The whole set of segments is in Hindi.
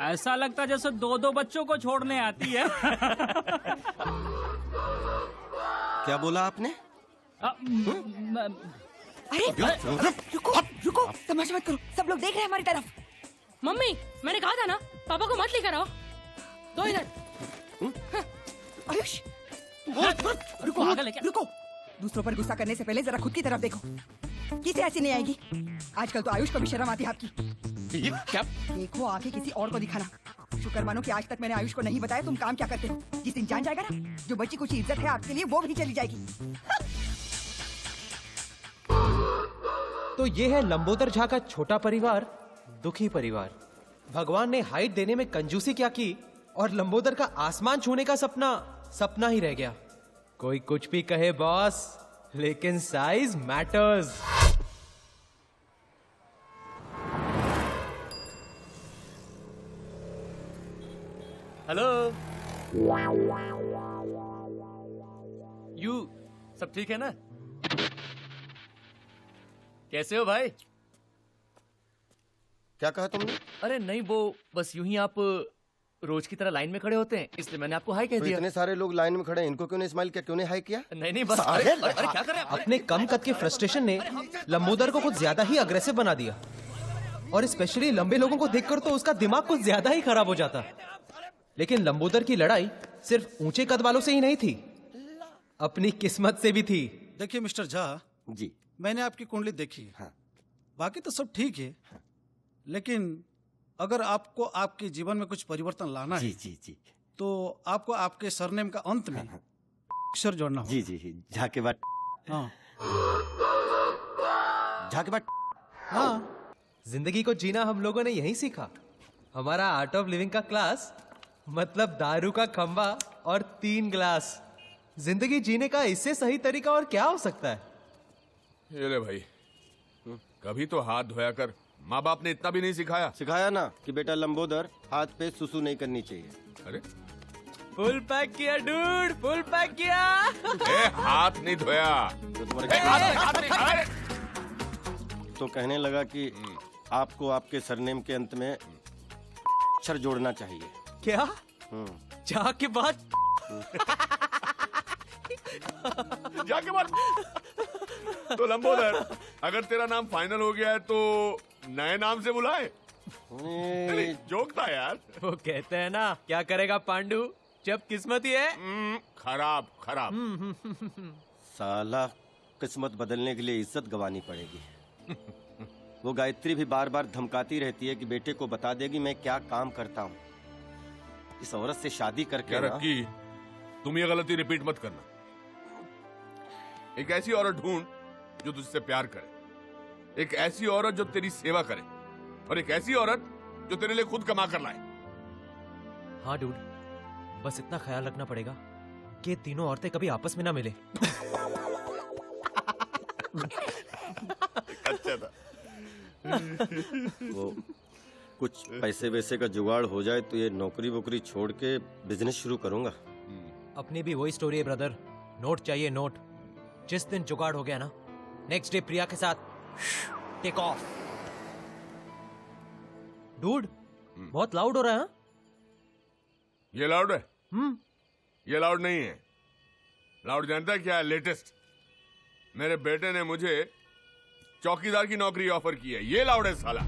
ऐसा लगता जैसे 2-2 बच्चों को छोड़ने आती है। क्या बोला आपने? अरे रुको रुको, तमाशा मत करो, सब लोग देख रहे हैं हमारी तरफ। मम्मी, मैंने कहा था ना पापा को मत लेकर आओ। दो इधर। आयुष रुको रुको, दूसरों पर गुस्सा करने से पहले जरा खुद की तरफ देखो। किसे ऐसी नहीं आएगी? आजकल तो आयुष को भी शर्म आती है आपकी। क्या? देखो आके किसी और को दिखाना। शुक्र मानो कि आज तक मैंने आयुष को नहीं बताया तुम काम क्या करते हो। जिस दिन जान जाएगा ना, जो बची कुछ इज्जत है आपके लिए वो भी चली जाएगी। तो ये है लंबोदर झा का छोटा परिवार, दुखी परिवार। भगवान ने हाइट देने में कंजूसी क्या की और लंबोदर का आसमान छूने का सपना सपना ही रह गया। कोई कुछ भी कहे बॉस, लेकिन साइज मैटर्स। हेलो यू, सब ठीक है ना? कैसे हो भाई? क्या कहा तुमने? अरे नहीं, वो बस यूं ही आप रोज की तरह लाइन में खड़े होते हैं, इसलिए मैंने आपको हाई कह तो दिया। इतने सारे लोग लाइन में खड़े हैं, इनको क्यों नहीं स्माइल किया, क्यों नहीं हाई किया? नहीं बस अरे क्या कर रहे हैं? अपने कम कद के फ्रस्ट्रेशन ने लंबोदर को कुछ ज्यादा ही अग्रेसिव बना दिया, और स्पेशली लंबे लोगों को देखकर तो उसका दिमाग कुछ ज्यादा ही खराब हो जाता। लेकिन लंबोदर की लड़ाई सिर्फ ऊंचे कद वालों से ही नहीं थी, अपनी किस्मत से भी थी। देखिए मिस्टर झा जी, मैंने आपकी कुंडली देखी। हाँ। बाकी तो सब ठीक है, लेकिन अगर आपको आपके जीवन में कुछ परिवर्तन लाना जी है जी जी तो आपको आपके सरनेम का अंत में अक्षर जोड़ना होगा। जी जी जी, झा के बाद हाँ झा के बाद हाँ, जिंदगी को जीना हम लोगों ने यहीं सीखा। हमारा आर्ट ऑफ लिविंग का क्लास मतलब दारू का खंबा और 3 ग्लास। जिंदगी जीने का इससे सही तरीका और क्या हो सकता है? ये ले भाई, कभी तो हाथ धोया कर। माँ बाप ने इतना भी नहीं सिखाया? सिखाया ना कि बेटा लंबोदर, हाथ पे सुसु नहीं करनी चाहिए। अरे फुल पैक किया डूड, फुल पैक किया। हाथ नहीं धोया तो तुम्हारे हाथ नहीं, तो कहने लगा कि आपको आपके सरनेम के अंत में अक्षर जोड़ना चाहिए। क्या? जाके बाद जाके बात। तो लंबोदर, अगर तेरा नाम फाइनल हो गया है तो नए नाम से बुलाए। जोक था यार। वो कहते हैं ना, क्या करेगा पांडु जब किस्मत ही है। खराब खराब। साला, किस्मत बदलने के लिए इज्जत गंवानी पड़ेगी। वो गायत्री भी बार बार धमकाती रहती है कि बेटे को बता देगी मैं क्या काम करता हूँ। इस औरत से शादी करके ना, रक्की, तुम ये गलती रिपीट मत करना। एक ऐसी औरत ढूंढ जो तुझसे प्यार करे, एक ऐसी औरत जो तेरी सेवा करे, और एक ऐसी औरत जो तेरे लिए खुद कमा कर लाए। हाँ डूड, बस इतना ख्याल रखना पड़ेगा कि ये तीनों औरतें कभी आपस में ना मिले। अच्छा था। वो कुछ पैसे वैसे का जुगाड़ हो जाए तो ये नौकरी वोकरी छोड़ के बिजनेस शुरू करूंगा। अपनी भी वही स्टोरी है ब्रदर, नोट चाहिए नोट। जिस दिन जुगाड़ हो गया ना, नेक्स्ट डे प्रिया के साथ टेक ऑफ। डूड, बहुत लाउड हो रहा है। हाँ? ये लाउड है? ये लाउड नहीं है। लाउड जानता है क्या है? लेटेस्ट। मेरे बेटे ने मुझे चौकीदार की नौकरी ऑफर की है। ये लाउड है साला,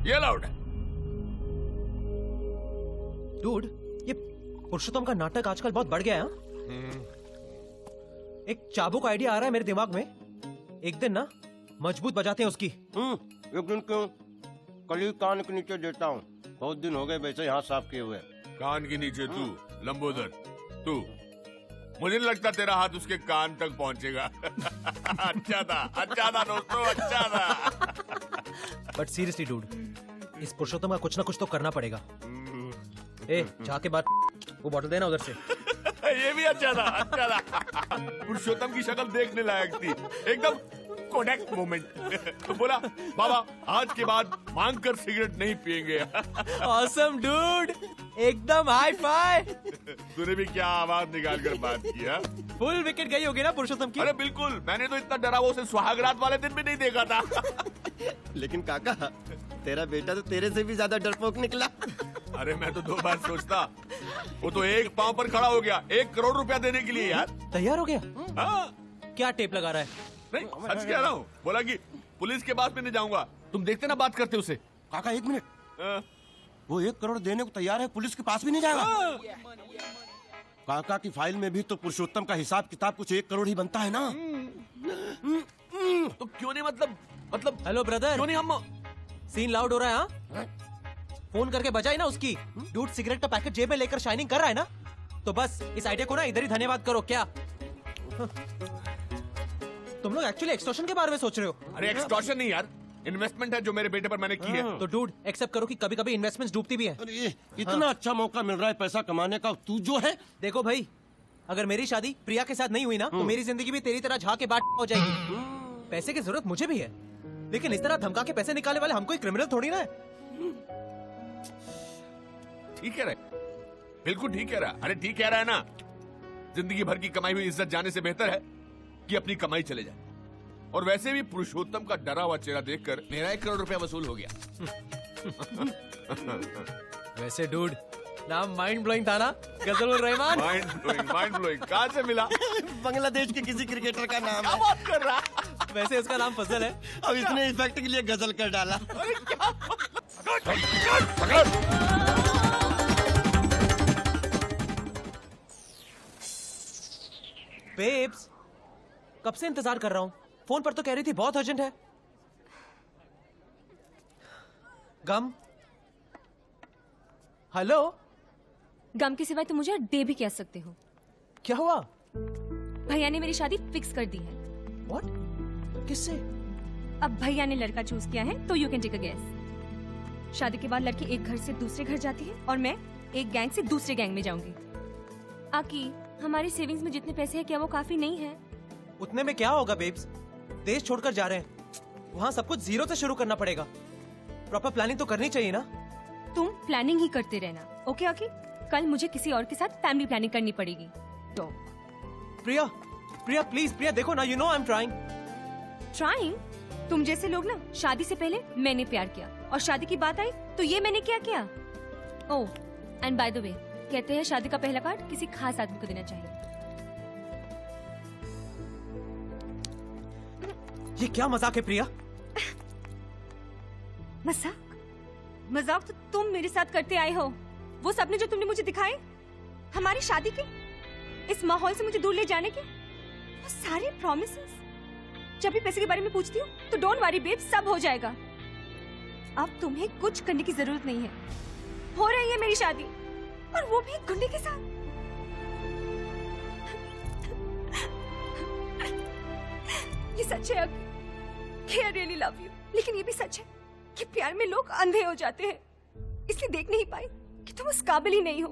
ये लाउड है। डूड, ये पुरुषोत्तम का नाटक आजकल बहुत बढ़ गया है। एक चाबुक आइडिया आ रहा है मेरे दिमाग में। एक दिन ना मजबूत बजाते हैं उसकी। एक दिन क्यों, कल ही कान के नीचे देता हूँ। बहुत दिन हो गए वैसे यहाँ साफ किए हुए। कान के नीचे तू लंबोदर, तू, मुझे नहीं लगता तेरा हाथ उसके कान तक पहुंचेगा। अच्छा था दोस्तों, अच्छा था। बट सीरियसली डूड, इस पुरुषोत्तम का कुछ ना कुछ तो करना पड़ेगा। ए, जाके बात, वो बॉटल देना उधर से। ये भी अच्छा था। पुरुषोत्तम की शक्ल देखने लायक थी, एकदम कोडेक मोमेंट। तो बोला, बाबा आज के बाद मांग कर सिगरेट नहीं पियेंगे। ऑसम डूड, एकदम हाई फाई। तूने भी क्या आवाज निकाल कर बात किया? फुल विकेट गई होगी ना पुरुषोत्तम की। अरे बिल्कुल, मैंने तो इतना डरा वो उसे सुहागरात वाले दिन भी नहीं देखा था। लेकिन काका, तेरा बेटा तो तेरे से भी ज्यादा डरपोक निकला। अरे मैं तो 2 बार सोचता। वो तो एक पांव पर खड़ा हो गया 1 करोड़ रुपया देने के लिए यार। तैयार हो गया? हाँ, क्या टेप लगा रहा है? नहीं सच कह रहा हूँ। बोला कि पुलिस के पास में नहीं जाऊंगा। तुम देखते ना बात करते उसे। काका 1 मिनट, हाँ, वो 1 करोड़ देने को तैयार है, पुलिस के पास भी नहीं जाएगा? हाँ। काका की फाइल में भी तो पुरुषोत्तम का हिसाब किताब कुछ 1 करोड़ ही बनता है ना। तो क्यों नहीं मतलब हेलो ब्रदर, क्यों नहीं हम सीन लाउड हो रहा है? हाँ, फोन करके बजाई ना उसकी। डूड सिगरेट का पैकेट जेब में लेकर शाइनिंग कर रहा है ना, तो बस इस आइडिया को ना इधर ही धन्यवाद करो। क्या तुम लोग एक्चुअली एक्सटॉर्शन के बारे में सोच रहे हो? अरे एक्सटॉर्शन नहीं यार, इन्वेस्टमेंट है जो मेरे बेटे पर मैंने की है। तो डूड एक्सेप्ट करो कि कभी कभी इन्वेस्टमेंट्स डूबती भी है। अरे इतना अच्छा मौका मिल रहा है पैसा कमाने का, तू जो है। देखो भाई, अगर मेरी शादी प्रिया के साथ नहीं हुई ना, तो मेरी जिंदगी भी तेरी तरह झाके बाट हो जाएगी। पैसे की जरूरत मुझे भी है, लेकिन इस तरह धमका के पैसे निकालने वाले हम कोई क्रिमिनल थोड़ी ना है। ठीक कह रहा है, बिल्कुल ठीक कह रहा है। अरे ठीक कह रहा है ना। जिंदगी भर की कमाई हुई इज्जत जाने से बेहतर है कि अपनी कमाई चले जाए। और वैसे भी पुरुषोत्तम का डरा हुआ चेहरा देखकर मेरा 1 करोड़ रुपया वसूल हो गया। वैसे डूड, नाम माइंड ब्लोइंग था ना, गजल रहमान। माइंड ब्लोइंग कहाँ से मिला? बांग्लादेश के किसी क्रिकेटर का नाम क्या है। बात कर रहा? वैसे उसका नाम फजल है। अब इसने इफेक्ट के लिए गजल कर डाला। बेब्स, कब से इंतजार कर रहा हूँ। फोन पर तो कह रही थी बहुत अर्जेंट है। गम, हेलो। गम के सिवाय तुम मुझे डे भी कह सकते हो। क्या हुआ? भैया ने मेरी शादी फिक्स कर दी है। व्हाट? किससे? अब भैया ने लड़का चूज किया है, तो you can take a guess. शादी के बाद लड़की एक घर से दूसरे घर जाती है और मैं एक गैंग से दूसरे गैंग में जाऊंगी। आकी, हमारी सेविंग्स में जितने पैसे हैं क्या वो काफी नहीं है? उतने में क्या होगा बेब्स, देश छोड़कर जा रहे हैं, वहाँ सब कुछ जीरो से शुरू करना पड़ेगा। प्रॉपर प्लानिंग तो करनी चाहिए ना। तुम प्लानिंग ही करते रहना, ओके आकी? कल मुझे किसी और के साथ फैमिली प्लानिंग करनी पड़ेगी। तो प्रिया, प्रिया प्लीज, प्रिया देखो ना, you know I am trying. Trying? तुम जैसे लोग ना, शादी से पहले मैंने प्यार किया और शादी की बात आई तो ये मैंने क्या किया। ओह, एंड बाय द वे, कहते हैं शादी का पहला कार्ड किसी खास आदमी को देना चाहिए। ये क्या मजाक है प्रिया? मजाक? मजाक तो तुम मेरे साथ करते आए हो। वो सपने जो तुमने मुझे दिखाए, हमारी शादी के, इस माहौल से मुझे दूर ले जाने के, वो सारे प्रॉमिसेस। जब भी पैसे के बारे में पूछती हूँ तो डोंट वरी बेब, सब हो जाएगा। अब तुम्हें कुछ करने की जरूरत नहीं है। हो रही है मेरी शादी, और वो भी एक गुंडे के साथ। ये सच है कि I really love you, लेकिन ये भी सच है कि प्यार में लोग अंधे हो जाते हैं। इसलिए देख नहीं पाए कि तुम उस काबिल ही नहीं हो।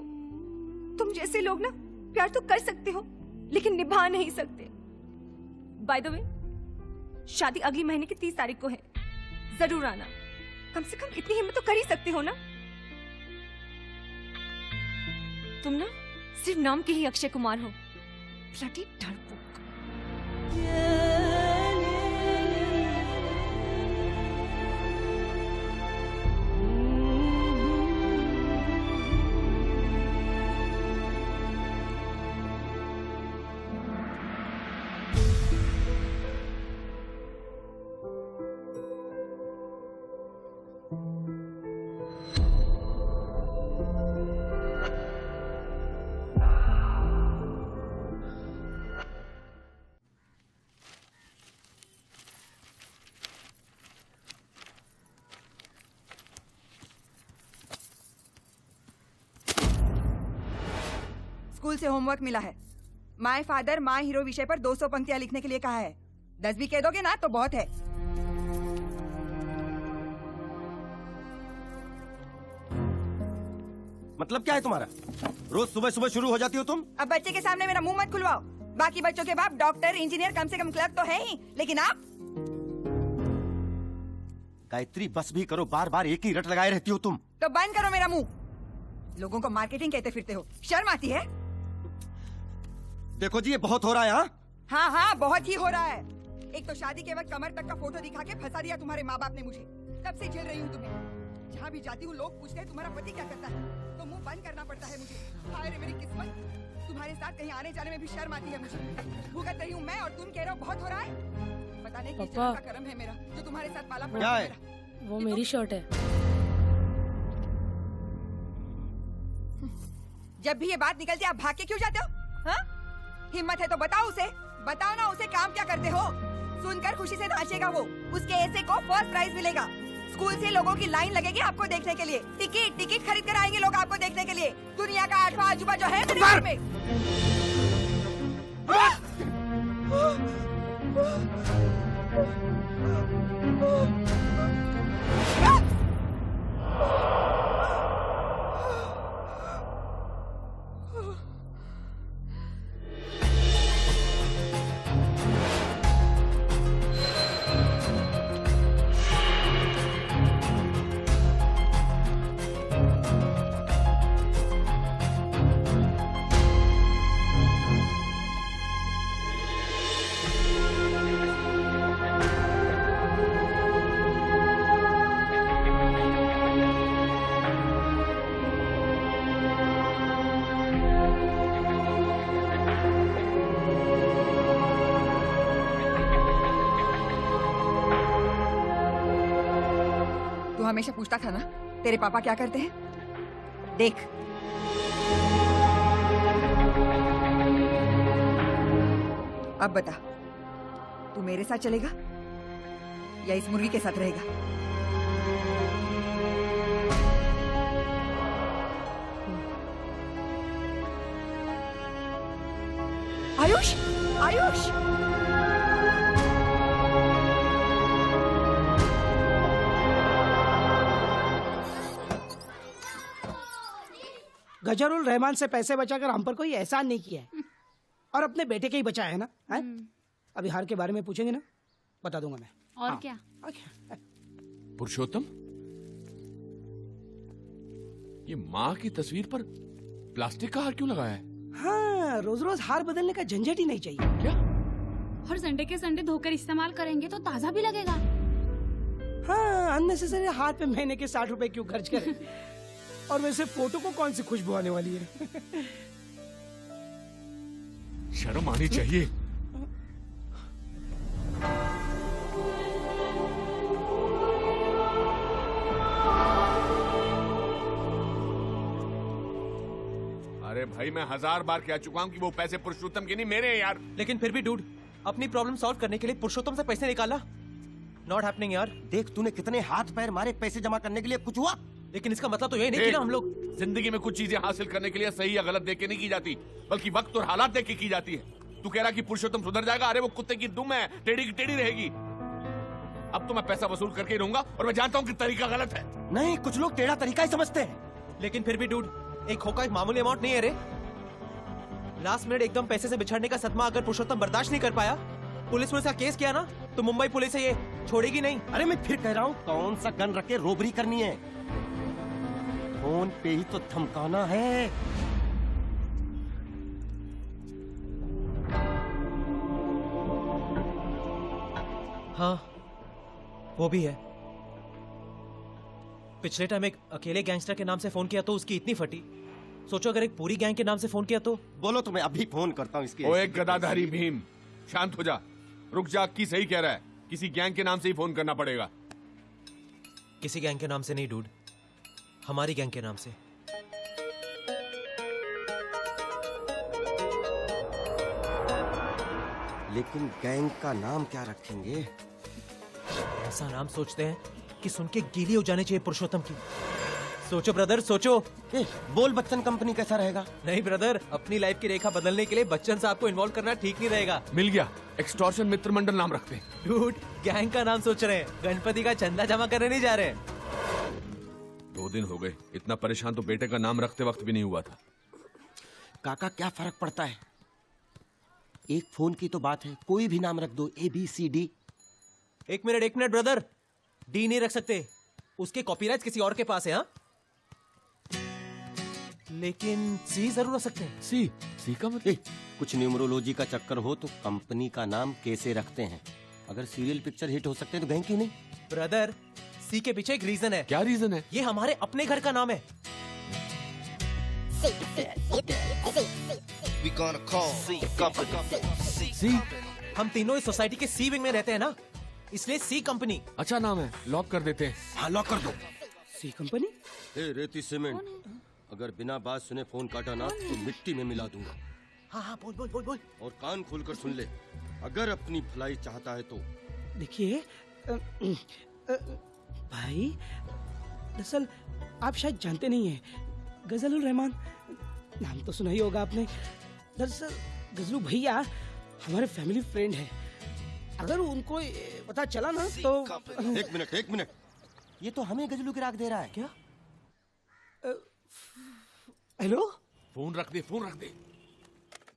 तुम जैसे लोग ना प्यार तो कर सकते हो, लेकिन निभा नहीं सकते। बाय द वे, शादी अगली महीने की 30 तारीख को है। जरूर आना। कम से कम इतनी हिम्मत तो कर ही सकते हो ना। तुम ना सिर्फ नाम के ही अक्षय कुमार हो। ब्लडी डरपोक। स्कूल से होमवर्क मिला है। माय फादर माय हीरो विषय पर 200 पंक्तियां लिखने के लिए कहा है। 10 भी कह दोगे ना तो बहुत है। मतलब क्या है तुम्हारा? रोज सुबह सुबह शुरू हो जाती हो तुम। अब बच्चे के सामने मेरा मुंह मत खुलवाओ। बाकी बच्चों के बाप डॉक्टर, इंजीनियर, कम से कम क्लर्क तो है ही, लेकिन आप गायत्री बस भी करो, बार बार एक ही रट लगाए रहती हो तुम। तो बंद करो मेरा मुंह। लोगों को मार्केटिंग कहते फिरते हो, शर्म आती है? देखो जी, ये बहुत हो रहा है। हाँ हाँ, बहुत ही हो रहा है। एक तो शादी के वक्त कमर तक का फोटो दिखा के फंसा दिया तुम्हारे माँ बाप ने मुझे। तब से झेल रही हूँ तुम्हें। जहाँ भी जाती हूँ लोग पूछते हैं तुम्हारा पति क्या करता है, तो मुंह बंद करना पड़ता है मुझे। हाय रे मेरी किस्मत, तुम्हारे साथ कहीं आने जाने में भी शर्म आती है मुझे। भुगत रही हूँ मैं और तुम कह रहे हो बहुत हो रहा है। पता नहीं किस पापा। जन्म का कर्म है मेरा जो तुम्हारे साथ पाला पड़ा क्या है है? मेरा। वो मेरी शर्ट है। जब भी ये बात निकलती है आप भाग के क्यों जाते हो? हाँ? हिम्मत है तो बताओ उसे, बताओ ना उसे काम क्या करते हो। सुनकर खुशी से नाचेगा वो, उसके ऐसे को फर्स्ट प्राइज मिलेगा। स्कूल से लोगों की लाइन लगेगी आपको देखने के लिए। टिकट टिकट खरीद कर आएंगे लोग आपको देखने के लिए। दुनिया का 8वां अजूबा जो है मेरे घर में। तू हमेशा पूछता था ना तेरे पापा क्या करते हैं। देख अब बता, तू मेरे साथ चलेगा या इस मुर्गी के साथ रहेगा? आयुष, आयुष, गजरुल रहमान से पैसे बचाकर हम पर कोई एहसान नहीं किया है और अपने बेटे के ही बचाया है ना। है? अभी हार के बारे में पूछेंगे ना, बता दूंगा मैं। और हाँ। क्या? पुरुषोत्तम, ये माँ की तस्वीर पर प्लास्टिक का हार क्यों लगाया है? हाँ, रोज रोज हार बदलने का झंझट ही नहीं चाहिए। क्या? हर संडे के संडे धोकर इस्तेमाल करेंगे तो ताज़ा भी लगेगा। हाँ, अननेसेसरी हार पे महीने के 60 रुपए क्यों खर्च करें। और वैसे फोटो को कौन सी खुशबू आने वाली है। शर्म आनी चाहिए। अरे भाई, मैं 1000 बार कह चुका हूँ कि वो पैसे पुरुषोत्तम के नहीं, मेरे हैं यार। लेकिन फिर भी डूड, अपनी प्रॉब्लम सॉल्व करने के लिए पुरुषोत्तम से पैसे निकाला। नॉट हैपनिंग यार। देख तूने कितने हाथ पैर मारे पैसे जमा करने के लिए, कुछ हुआ? लेकिन इसका मतलब तो ये नहीं कि ना हम लोग जिंदगी में कुछ चीजें हासिल करने के लिए सही या गलत देख के नहीं की जाती, बल्कि वक्त और हालात देख के की जाती है। तू कह रहा कि पुरुषोत्तम सुधर जाएगा? अरे वो कुत्ते की दुम है, टेढ़ी की टेढ़ी रहेगी। अब तो मैं पैसा वसूल करके ही रहूंगा और मैं जानता हूँ कि तरीका गलत है। नहीं, कुछ लोग टेढ़ा तरीका ही समझते हैं। लेकिन फिर भी डूड, एक खोका एक मामूली अमाउंट नहीं है रे। लास्ट मिनट एकदम पैसे से बिछड़ने का सदमा अगर पुरुषोत्तम बर्दाश्त नहीं कर पाया, पुलिस में इसका केस किया ना, तो मुंबई पुलिस है ये छोड़ेगी नहीं। अरे मैं फिर कह रहा हूँ, कौन सा गन रख के रोबरी करनी है? फोन पे ही तो धमकाना है। हाँ, वो भी है। पिछले टाइम एक अकेले गैंगस्टर के नाम से फोन किया तो उसकी इतनी फटी। सोचो अगर एक पूरी गैंग के नाम से फोन किया तो। बोलो तो मैं अभी फोन करता हूँ इसके। ओ एक गदाधारी भीम, शांत हो जा। रुक जा, की सही कह रहा है, किसी गैंग के नाम से ही फोन करना पड़ेगा। किसी गैंग के नाम से नहीं डूड, हमारी गैंग के नाम से। लेकिन गैंग का नाम क्या रखेंगे? ऐसा नाम सोचते हैं कि सुन के गीली हो जानी चाहिए पुरुषोत्तम की। सोचो ब्रदर, सोचो। बोल बच्चन कंपनी कैसा रहेगा? नहीं ब्रदर, अपनी लाइफ की रेखा बदलने के लिए बच्चन साहब को इन्वॉल्व करना ठीक नहीं रहेगा। मिल गया, एक्सटॉर्शन मित्र मंडल नाम रखते हैं। डूड, गैंग का नाम सोच रहे हैं, गणपति का चंदा जमा करने नहीं जा रहे। 2 दिन हो गए, इतना परेशान तो बेटे का नाम रखते वक्त भी नहीं हुआ था। काका क्या फर्क पड़ता है? एक फोन की तो बात है, कोई भी नाम रख दो, ABCD। एक मिनट ब्रदर, डी नहीं रख सकते, उसके कॉपीराइट किसी और के पास है। हाँ, लेकिन सी जरूर रख सकते हैं। सी का मतलब? कुछ न्यूमरोलॉजी का चक्कर हो तो कंपनी का नाम कैसे रखते हैं? अगर सीरियल पिक्चर हिट हो सकते हैं तो गैंग क्यों नहीं? ब्रदर, सी के पीछे एक रीजन है। क्या रीजन है? ये हमारे अपने घर का नाम है। सी? हम तीनों इस सोसाइटी के सी विंग में रहते हैं ना, इसलिए सी कंपनी। अच्छा नाम है, लॉक कर देते हैं। हाँ लॉक कर दो। सी कंपनी? ए रेती सीमेंट, अगर बिना बात सुने फोन काटा ना तो मिट्टी में मिला दूंगा। हाँ हाँ बोल बोल बोल बोल। और कान खोलकर सुन ले, अगर अपनी भलाई चाहता है तो। देखिए भाई, दरअसल आप शायद जानते नहीं हैं, गजलुल रहमान नाम तो सुना ही होगा आपने। दरअसल गजलू भैया हमारे फैमिली फ्रेंड है। अगर उनको पता चला ना तो। एक मिनट, ये तो हमें गजलू की राख दे रहा है। क्या? हेलो, फोन रख दे।